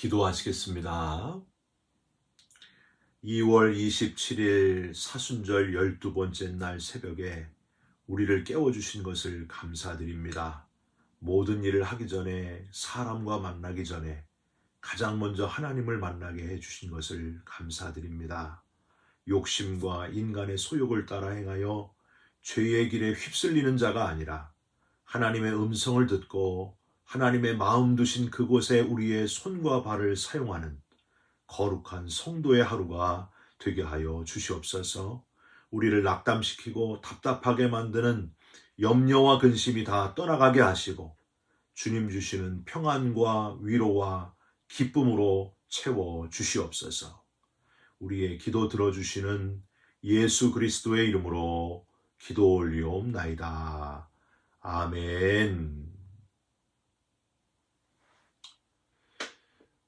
기도하시겠습니다. 2월 27일 사순절 12번째 날 새벽에 우리를 깨워주신 것을 감사드립니다. 모든 일을 하기 전에 사람과 만나기 전에 가장 먼저 하나님을 만나게 해주신 것을 감사드립니다. 욕심과 인간의 소욕을 따라 행하여 죄의 길에 휩쓸리는 자가 아니라 하나님의 음성을 듣고 하나님의 마음 두신 그곳에 우리의 손과 발을 사용하는 거룩한 성도의 하루가 되게 하여 주시옵소서. 우리를 낙담시키고 답답하게 만드는 염려와 근심이 다 떠나가게 하시고 주님 주시는 평안과 위로와 기쁨으로 채워 주시옵소서. 우리의 기도 들어주시는 예수 그리스도의 이름으로 기도 올리옵나이다. 아멘.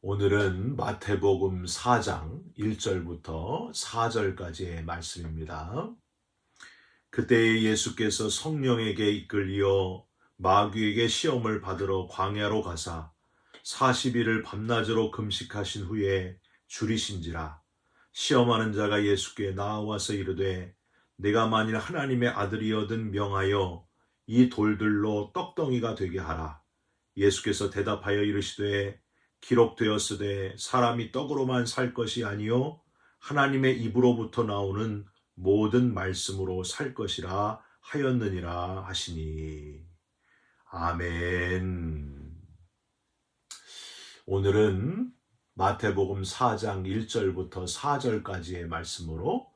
오늘은 마태복음 4장 1절부터 4절까지의 말씀입니다. 그때 예수께서 성령에게 이끌리어 마귀에게 시험을 받으러 광야로 가사 40일을 밤낮으로 금식하신 후에 줄이신지라. 시험하는 자가 예수께 나와서 이르되 내가 만일 하나님의 아들이거든 명하여 이 돌들로 떡덩이가 되게 하라. 예수께서 대답하여 이르시되 기록되었으되 사람이 떡으로만 살 것이 아니요 하나님의 입으로부터 나오는 모든 말씀으로 살 것이라 하였느니라 하시니. 아멘. 오늘은 마태복음 4장 1절부터 4절까지의 말씀으로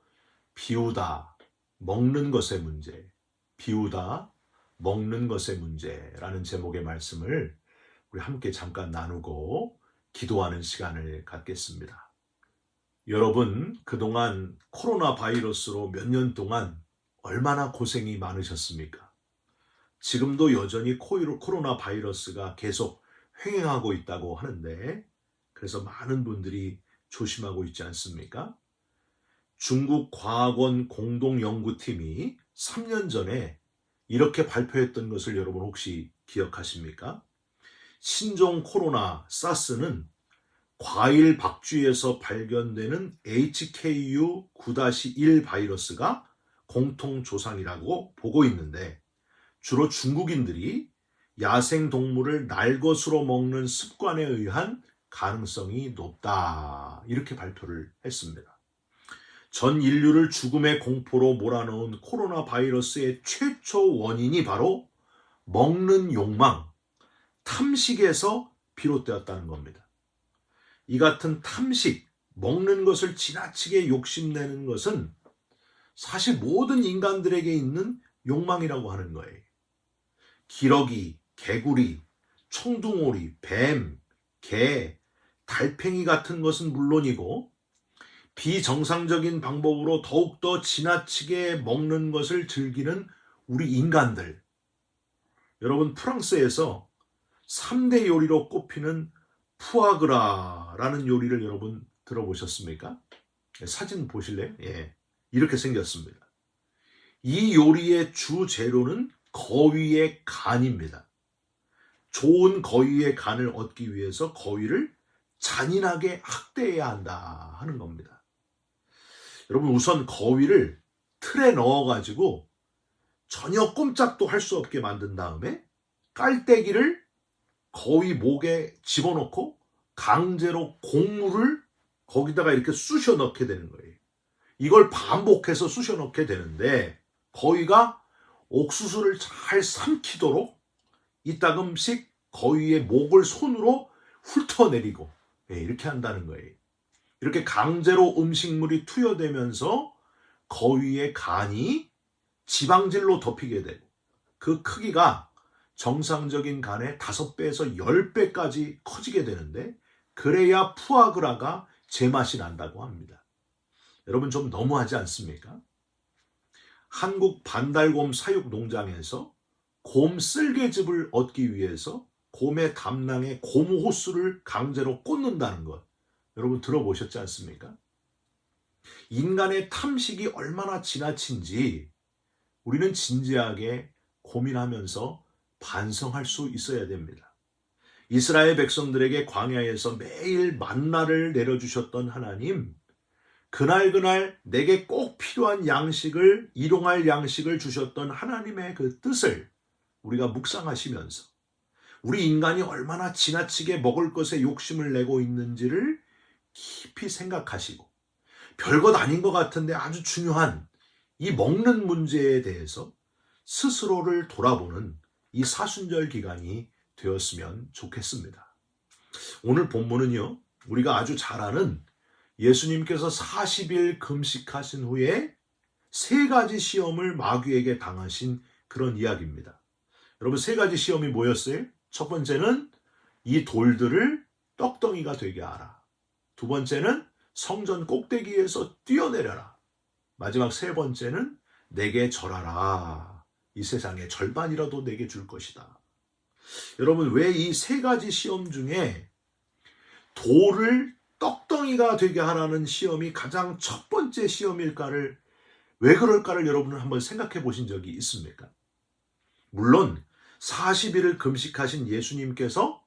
비우다, 먹는 것의 문제, 비우다, 먹는 것의 문제라는 제목의 말씀을 우리 함께 잠깐 나누고 기도하는 시간을 갖겠습니다. 여러분, 그동안 코로나 바이러스로 몇 년 동안 얼마나 고생이 많으셨습니까? 지금도 여전히 코로나 바이러스가 계속 횡행하고 있다고 하는데, 그래서 많은 분들이 조심하고 있지 않습니까? 중국 과학원 공동연구팀이 3년 전에 이렇게 발표했던 것을 여러분 혹시 기억하십니까? 신종 코로나 사스는 과일 박쥐에서 발견되는 HKU9-1 바이러스가 공통 조상이라고 보고 있는데, 주로 중국인들이 야생 동물을 날것으로 먹는 습관에 의한 가능성이 높다, 이렇게 발표를 했습니다. 전 인류를 죽음의 공포로 몰아넣은 코로나 바이러스의 최초 원인이 바로 먹는 욕망, 탐식에서 비롯되었다는 겁니다. 이 같은 탐식, 먹는 것을 지나치게 욕심내는 것은 사실 모든 인간들에게 있는 욕망이라고 하는 거예요. 기러기, 개구리, 청둥오리, 뱀, 개, 달팽이 같은 것은 물론이고 비정상적인 방법으로 더욱더 지나치게 먹는 것을 즐기는 우리 인간들. 여러분, 프랑스에서 3대 요리로 꼽히는 푸아그라라는 요리를 여러분 들어보셨습니까? 사진 보실래요? 예, 이렇게 생겼습니다. 이 요리의 주 재료는 거위의 간입니다. 좋은 거위의 간을 얻기 위해서 거위를 잔인하게 학대해야 한다 하는 겁니다. 여러분, 우선 거위를 틀에 넣어가지고 전혀 꼼짝도 할 수 없게 만든 다음에 깔때기를 거위 목에 집어넣고 강제로 곡물을 거기다가 이렇게 쑤셔 넣게 되는 거예요. 이걸 반복해서 쑤셔 넣게 되는데, 거위가 옥수수를 잘 삼키도록 이따금씩 거위의 목을 손으로 훑어내리고 이렇게 한다는 거예요. 이렇게 강제로 음식물이 투여되면서 거위의 간이 지방질로 덮이게 되고, 그 크기가 정상적인 간의 5배에서 10배까지 커지게 되는데, 그래야 푸아그라가 제맛이 난다고 합니다. 여러분, 좀 너무하지 않습니까? 한국 반달곰 사육 농장에서 곰 쓸개즙을 얻기 위해서 곰의 담낭에 고무 호스를 강제로 꽂는다는 것, 여러분 들어보셨지 않습니까? 인간의 탐식이 얼마나 지나친지 우리는 진지하게 고민하면서 반성할 수 있어야 됩니다. 이스라엘 백성들에게 광야에서 매일 만나를 내려주셨던 하나님, 그날 내게 꼭 필요한 양식을, 일용할 양식을 주셨던 하나님의 그 뜻을 우리가 묵상하시면서 우리 인간이 얼마나 지나치게 먹을 것에 욕심을 내고 있는지를 깊이 생각하시고, 별것 아닌 것 같은데 아주 중요한 이 먹는 문제에 대해서 스스로를 돌아보는 이 사순절 기간이 되었으면 좋겠습니다. 오늘 본문은요, 우리가 아주 잘 아는 예수님께서 40일 금식하신 후에 3가지 시험을 마귀에게 당하신 그런 이야기입니다. 여러분, 3가지 시험이 뭐였어요? 첫 번째는 이 돌들을 떡덩이가 되게 하라. 두 번째는 성전 꼭대기에서 뛰어내려라. 마지막 3번째는 내게 절하라. 이 세상의 절반이라도 내게 줄 것이다. 여러분, 왜 이 3가지 시험 중에 돌을 떡덩이가 되게 하라는 시험이 가장 첫 번째 시험일까를, 왜 그럴까를 여러분은 한번 생각해 보신 적이 있습니까? 물론 40일을 금식하신 예수님께서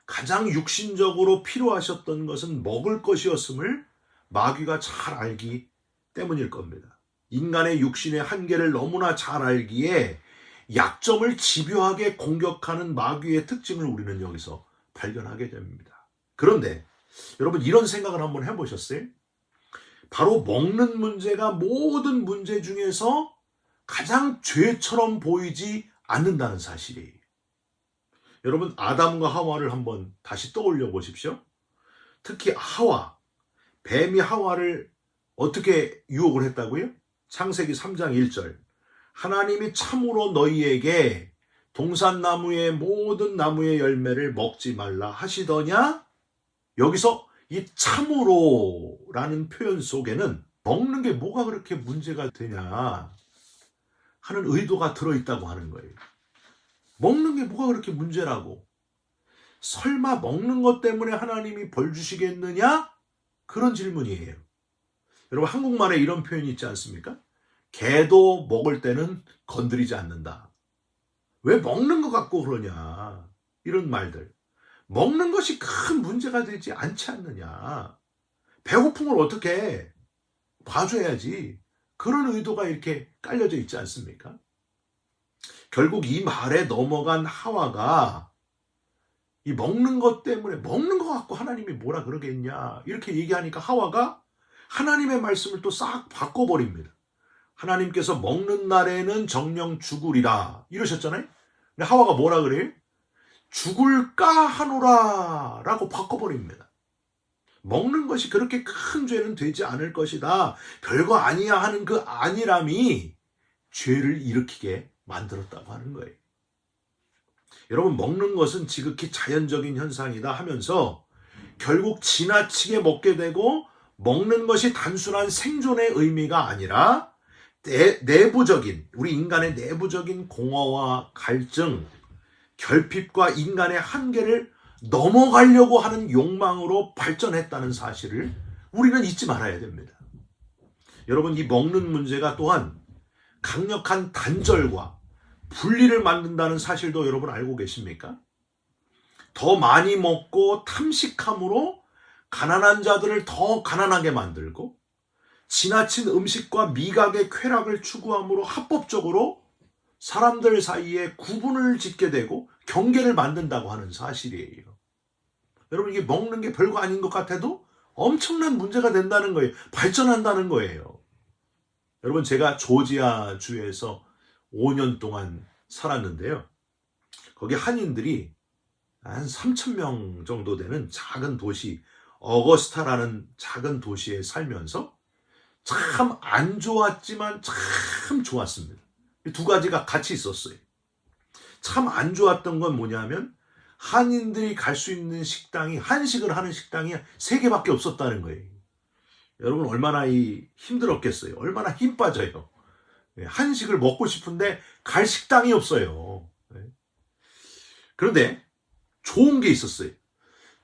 가장 육신적으로 필요하셨던 것은 먹을 것이었음을 마귀가 잘 알기 때문일 겁니다. 인간의 육신의 한계를 너무나 잘 알기에 약점을 집요하게 공격하는 마귀의 특징을 우리는 여기서 발견하게 됩니다. 그런데 여러분, 이런 생각을 한번 해보셨어요? 바로 먹는 문제가 모든 문제 중에서 가장 죄처럼 보이지 않는다는 사실이에요. 여러분, 아담과 하와를 한번 다시 떠올려 보십시오. 특히 뱀이 하와를 어떻게 유혹을 했다고요? 창세기 3장 1절. 하나님이 참으로 너희에게 동산나무의 모든 나무의 열매를 먹지 말라 하시더냐? 여기서 이 참으로라는 표현 속에는 먹는 게 뭐가 그렇게 문제가 되냐 하는 의도가 들어있다고 하는 거예요. 먹는 게 뭐가 그렇게 문제라고? 설마 먹는 것 때문에 하나님이 벌 주시겠느냐? 그런 질문이에요. 여러분, 한국말에 이런 표현이 있지 않습니까? 개도 먹을 때는 건드리지 않는다. 왜 먹는 것 갖고 그러냐? 이런 말들. 먹는 것이 큰 문제가 되지 않지 않느냐. 배고픔을 어떻게 봐줘야지. 그런 의도가 이렇게 깔려져 있지 않습니까? 결국 이 말에 넘어간 하와가 이 먹는 것 때문에, 먹는 것 갖고 하나님이 뭐라 그러겠냐 이렇게 얘기하니까 하와가 하나님의 말씀을 또 싹 바꿔버립니다. 하나님께서 먹는 날에는 정녕 죽으리라 이러셨잖아요. 근데 하와가 뭐라 그래요? 죽을까 하노라 라고 바꿔버립니다. 먹는 것이 그렇게 큰 죄는 되지 않을 것이다, 별거 아니야 하는 그 안일함이 죄를 일으키게 만들었다고 하는 거예요. 여러분, 먹는 것은 지극히 자연적인 현상이다 하면서 결국 지나치게 먹게 되고, 먹는 것이 단순한 생존의 의미가 아니라 내부적인, 우리 인간의 내부적인 공허와 갈증, 결핍과 인간의 한계를 넘어가려고 하는 욕망으로 발전했다는 사실을 우리는 잊지 말아야 됩니다. 여러분, 이 먹는 문제가 또한 강력한 단절과 분리를 만든다는 사실도 여러분 알고 계십니까? 더 많이 먹고 탐식함으로 가난한 자들을 더 가난하게 만들고, 지나친 음식과 미각의 쾌락을 추구함으로 합법적으로 사람들 사이에 구분을 짓게 되고 경계를 만든다고 하는 사실이에요. 여러분, 이게 먹는 게 별거 아닌 것 같아도 엄청난 문제가 된다는 거예요. 발전한다는 거예요. 여러분, 제가 조지아 주에서 5년 동안 살았는데요. 거기 한인들이 한 3,000명 정도 되는 작은 도시, 어거스타라는 작은 도시에 살면서 참 안 좋았지만 참 좋았습니다. 2가지가 같이 있었어요. 참 안 좋았던 건 뭐냐면 한인들이 갈 수 있는 식당이, 한식을 하는 식당이 3개밖에 없었다는 거예요. 여러분, 얼마나 힘들었겠어요. 얼마나 힘 빠져요. 한식을 먹고 싶은데 갈 식당이 없어요. 그런데 좋은 게 있었어요.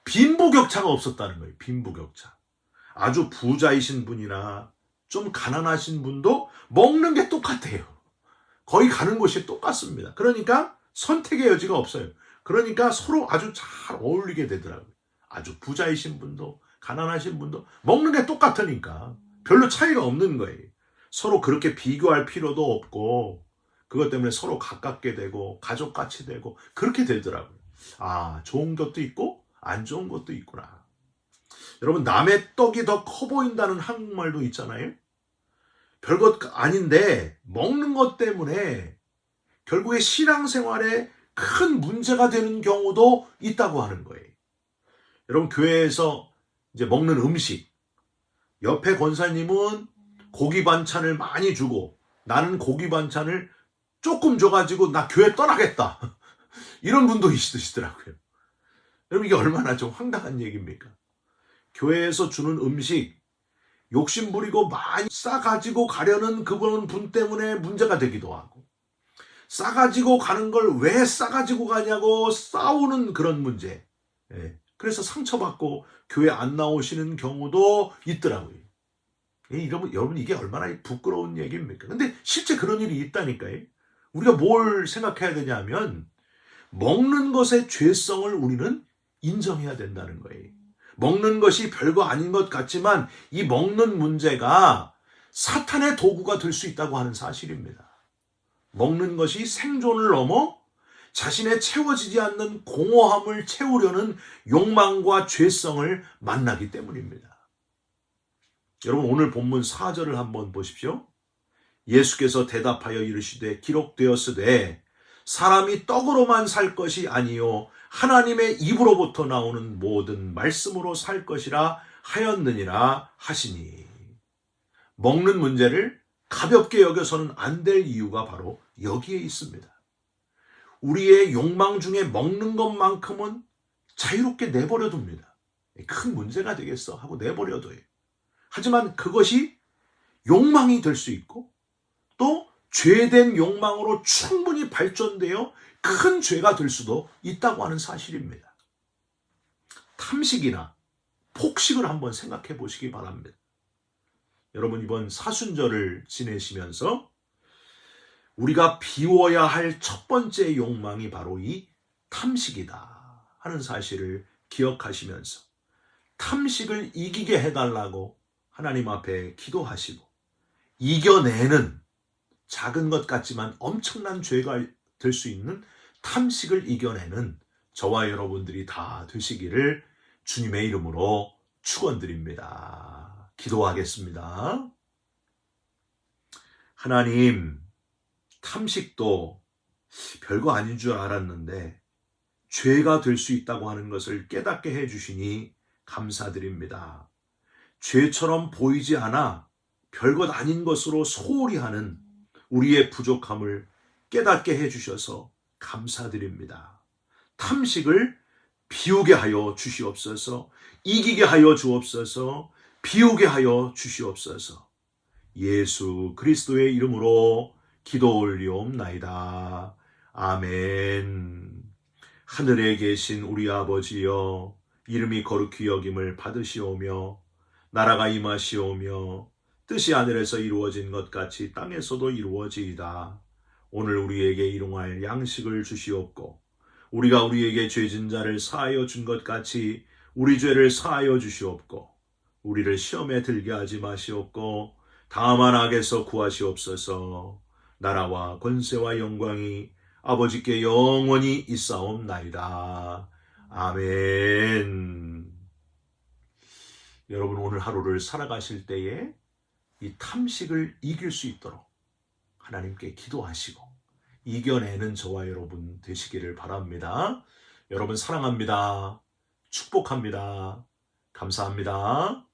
빈부격차가 없었다는 거예요. 빈부격차. 아주 부자이신 분이나 좀 가난하신 분도 먹는 게 똑같아요. 거의 가는 곳이 똑같습니다. 그러니까 선택의 여지가 없어요. 그러니까 서로 아주 잘 어울리게 되더라고요. 아주 부자이신 분도 가난하신 분도 먹는 게 똑같으니까 별로 차이가 없는 거예요. 서로 그렇게 비교할 필요도 없고 그것 때문에 서로 가깝게 되고 가족같이 되고 그렇게 되더라고요. 아, 좋은 것도 있고 안 좋은 것도 있구나. 여러분, 남의 떡이 더 커 보인다는 한국말도 있잖아요. 별것 아닌데 먹는 것 때문에 결국에 신앙생활에 큰 문제가 되는 경우도 있다고 하는 거예요. 여러분, 교회에서 이제 먹는 음식, 옆에 권사님은 고기 반찬을 많이 주고 나는 고기 반찬을 조금 줘가지고 나 교회 떠나겠다. 이런 분도 있으시더라고요. 여러분, 이게 얼마나 좀 황당한 얘기입니까? 교회에서 주는 음식 욕심 부리고 많이 싸가지고 가려는 분 때문에 문제가 되기도 하고, 싸가지고 가는 걸 왜 싸가지고 가냐고 싸우는 그런 문제. 그래서 상처받고 교회 안 나오시는 경우도 있더라고요. 여러분, 이게 얼마나 부끄러운 얘기입니까? 근데 실제 그런 일이 있다니까요. 우리가 뭘 생각해야 되냐면 먹는 것의 죄성을 우리는 인정해야 된다는 거예요. 먹는 것이 별거 아닌 것 같지만 이 먹는 문제가 사탄의 도구가 될 수 있다고 하는 사실입니다. 먹는 것이 생존을 넘어 자신의 채워지지 않는 공허함을 채우려는 욕망과 죄성을 만나기 때문입니다. 여러분, 오늘 본문 4절을 한번 보십시오. 예수께서 대답하여 이르시되 기록되었으되 사람이 떡으로만 살 것이 아니요 하나님의 입으로부터 나오는 모든 말씀으로 살 것이라 하였느니라 하시니. 먹는 문제를 가볍게 여겨서는 안 될 이유가 바로 여기에 있습니다. 우리의 욕망 중에 먹는 것만큼은 자유롭게 내버려 둡니다. 큰 문제가 되겠어 하고 내버려둬요. 하지만 그것이 욕망이 될 수 있고 또 죄된 욕망으로 충분히 발전되어 큰 죄가 될 수도 있다고 하는 사실입니다. 탐식이나 폭식을 한번 생각해 보시기 바랍니다. 여러분, 이번 사순절을 지내시면서 우리가 비워야 할 첫 번째 욕망이 바로 이 탐식이다 하는 사실을 기억하시면서 탐식을 이기게 해달라고 하나님 앞에 기도하시고 이겨내는 작은 것 같지만 엄청난 죄가 될 수 있는 탐식을 이겨내는 저와 여러분들이 다 되시기를 주님의 이름으로 축원드립니다. 기도하겠습니다. 하나님, 탐식도 별거 아닌 줄 알았는데 죄가 될 수 있다고 하는 것을 깨닫게 해주시니 감사드립니다. 죄처럼 보이지 않아 별것 아닌 것으로 소홀히 하는 우리의 부족함을 깨닫게 해주셔서 감사드립니다. 탐식을 비우게 하여 주시옵소서. 이기게 하여 주옵소서. 비우게 하여 주시옵소서. 예수 그리스도의 이름으로 기도 올리옵나이다. 아멘. 하늘에 계신 우리 아버지여, 이름이 거룩히 여김을 받으시오며 나라가 임하시오며 뜻이 하늘에서 이루어진 것 같이 땅에서도 이루어지이다. 오늘 우리에게 일용할 양식을 주시옵고 우리가 우리에게 죄진 자를 사하여 준 것 같이 우리 죄를 사하여 주시옵고 우리를 시험에 들게 하지 마시옵고 다만 악에서 구하시옵소서. 나라와 권세와 영광이 아버지께 영원히 있사옵나이다. 아멘. 여러분, 오늘 하루를 살아가실 때에 이 탐식을 이길 수 있도록 하나님께 기도하시고 이겨내는 저와 여러분 되시기를 바랍니다. 여러분 사랑합니다. 축복합니다. 감사합니다.